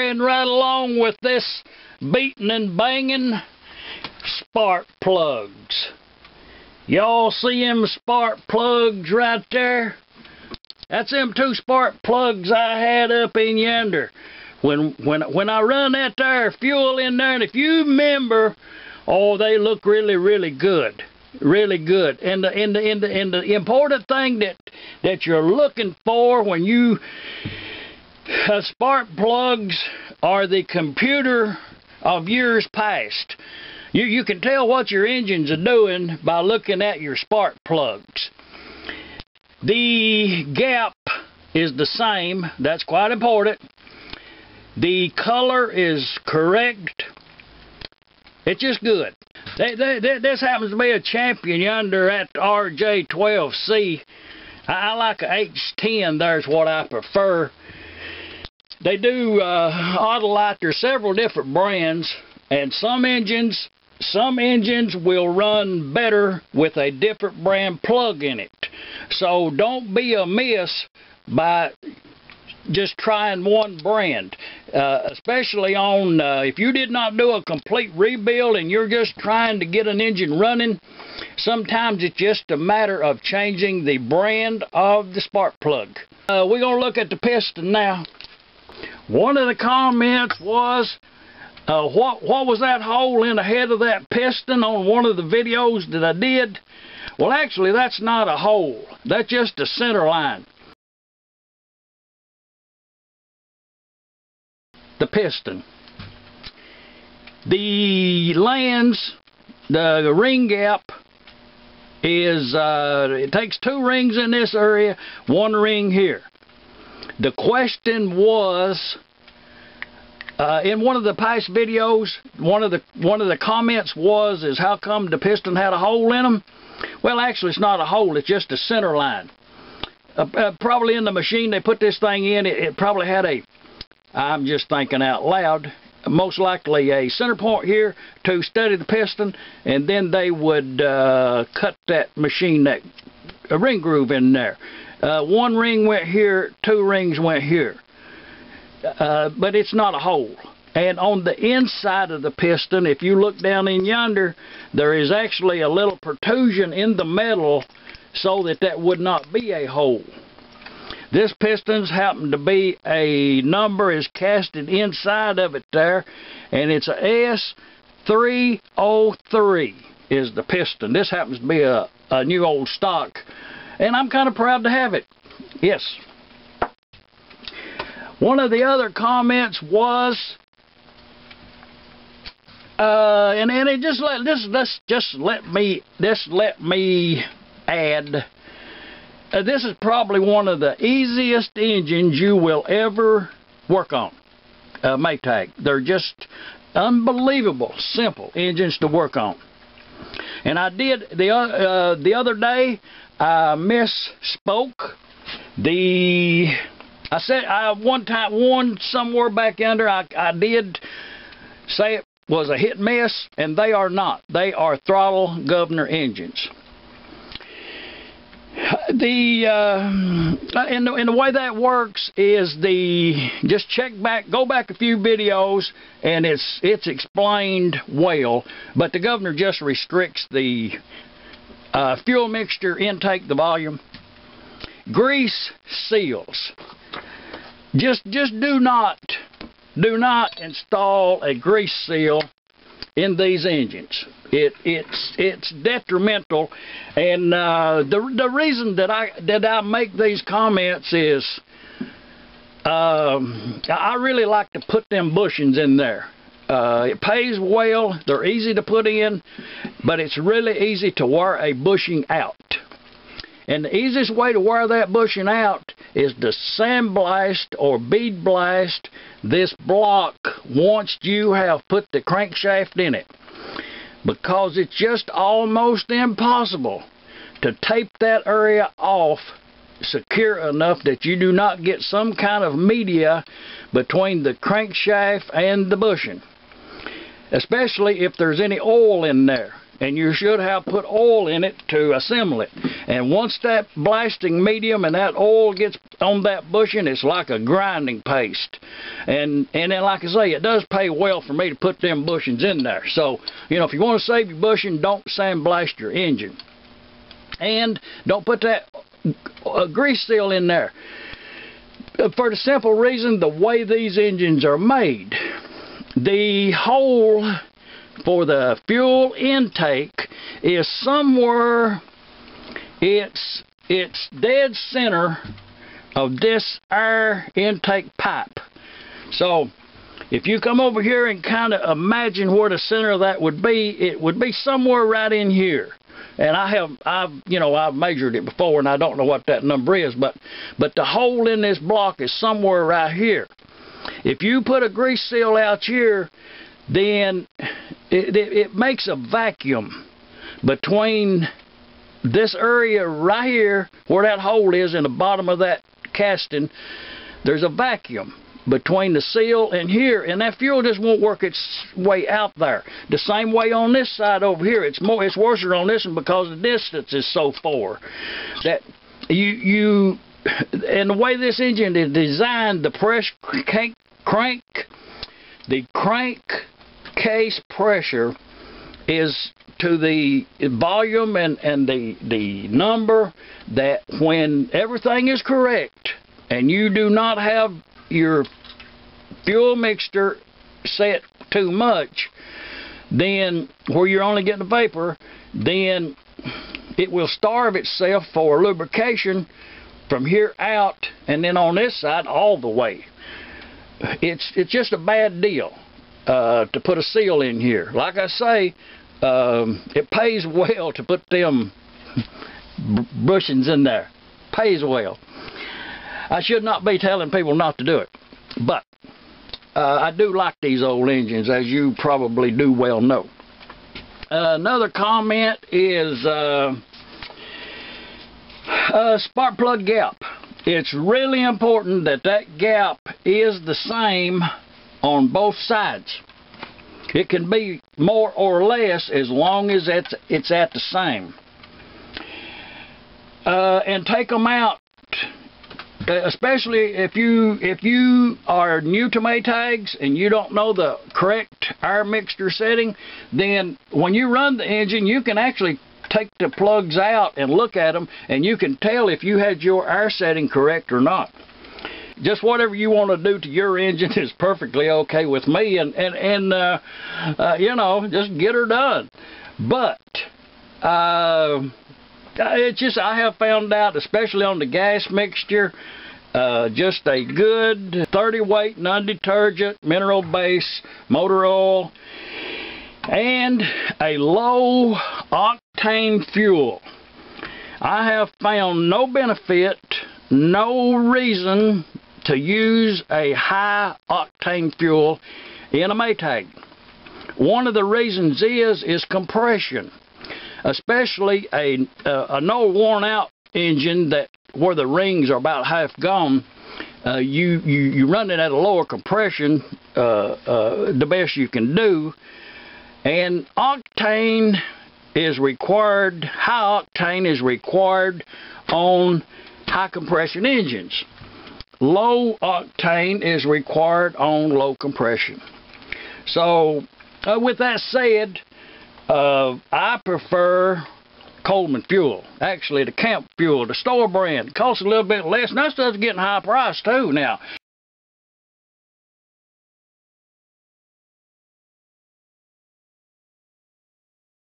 carrying right along with this beating and banging spark plugs. Y'all see them spark plugs right there? That's them 2 spark plugs I had up in yonder. When I run that there fuel in there, and if you remember, oh, they look really good. Really good. And the important thing that you're looking for when you spark plugs are the computer of years past. You can tell what your engines are doing by looking at your spark plugs. The gap is the same. That's quite important. The color is correct. It's just good. This happens to be a champion yonder at RJ12C. I like a H10. There's what I prefer. They do Autolite. There's several different brands, and some engines will run better with a different brand plug in it. So don't be amiss by just trying one brand, especially on if you did not do a complete rebuild and you're just trying to get an engine running. Sometimes it's just a matter of changing the brand of the spark plug. We're going to look at the piston now. One of the comments was, what was that hole in the head of that piston on one of the videos that I did? Well, actually, that's not a hole. That's just a center line. The piston. The lands, the ring gap is, it takes 2 rings in this area, 1 ring here. The question was, in one of the past videos, one of the comments was, is how come the piston had a hole in them? Well, actually, it's not a hole. It's just a center line. Probably in the machine they put this thing in, it probably had a, I'm just thinking out loud, most likely a center point here to steady the piston, and then they would cut that machine, that ring groove in there. 1 ring went here, 2 rings went here. But it's not a hole. And on the inside of the piston, if you look down in yonder, there is actually a little protrusion in the metal so that would not be a hole. This piston's happen to be a number is casted inside of it there, and it's a S303 is the piston. This happens to be a new old stock, and I'm kind of proud to have it. Yes. One of the other comments was, and it just let me add, this is probably one of the easiest engines you will ever work on, Maytag. They're just unbelievable simple engines to work on. And I did the other day, I misspoke. I said one somewhere back under, I did say it was a hit and miss, and they are not. They are throttle governor engines. And the way that works is just go back a few videos, and it's explained well, but the governor just restricts the fuel mixture intake, the volume. Grease seals. Just do not install a grease seal in these engines. It's detrimental, and the reason that I make these comments is I really like to put them bushings in there. It pays well. They're easy to put in, but it's really easy to wear a bushing out. And the easiest way to wear that bushing out is to sandblast or bead blast this block once you have put the crankshaft in it, because it's just almost impossible to tape that area off secure enough that you do not get some kind of media between the crankshaft and the bushing, especially if there's any oil in there. and you should have put oil in it to assemble it. And once that blasting medium and that oil gets on that bushing, it's like a grinding paste. And then, like I say, it does pay well for me to put them bushings in there. So, you know, if you want to save your bushing, don't sandblast your engine. And don't put that grease seal in there. For the simple reason, the way these engines are made, the hole for the fuel intake is somewhere, it's dead center of this air intake pipe. So if you come over here and kind of imagine where the center of that would be, it would be somewhere right in here. And I've measured it before, and I don't know what that number is, but the hole in this block is somewhere right here. If you put a grease seal out here, then it makes a vacuum between this area right here, where that hole is in the bottom of that casting. There's a vacuum between the seal and here, and that fuel just won't work its way out there. The same way on this side over here. It's worse on this one because the distance is so far that and the way this engine is designed, the crankcase pressure is to the volume and the number that when everything is correct and you do not have your fuel mixture set too much, then where you're only getting the vapor, then it will starve itself for lubrication from here out, and then on this side all the way. It's just a bad deal to put a seal in here. Like I say, it pays well to put them bushings in there. Pays well. I should not be telling people not to do it, but I do like these old engines, as you probably do well know. Another comment is spark plug gap. It's really important that that gap is the same on both sides. It can be more or less as long as it's at the same. And take them out. Especially if you are new to Maytags and you don't know the correct air mixture setting, then when you run the engine, you can actually take the plugs out and look at them, and you can tell if you had your air setting correct or not. Just whatever you want to do to your engine is perfectly okay with me, and you know, just get her done. But it's just, I have found out, especially on the gas mixture, just a good 30 weight non-detergent mineral base motor oil and a low octane fuel. I have found no benefit, no reason to use a high octane fuel in a Maytag. One of the reasons is compression. Especially an old worn out engine that where the rings are about half gone, you run it at a lower compression, the best you can do, and octane is required. High octane is required on high compression engines. Low octane is required on low compression. So with that said, I prefer Coleman fuel. Actually, the Camp fuel, the store brand. Costs a little bit less. And that stuff's getting high price too now.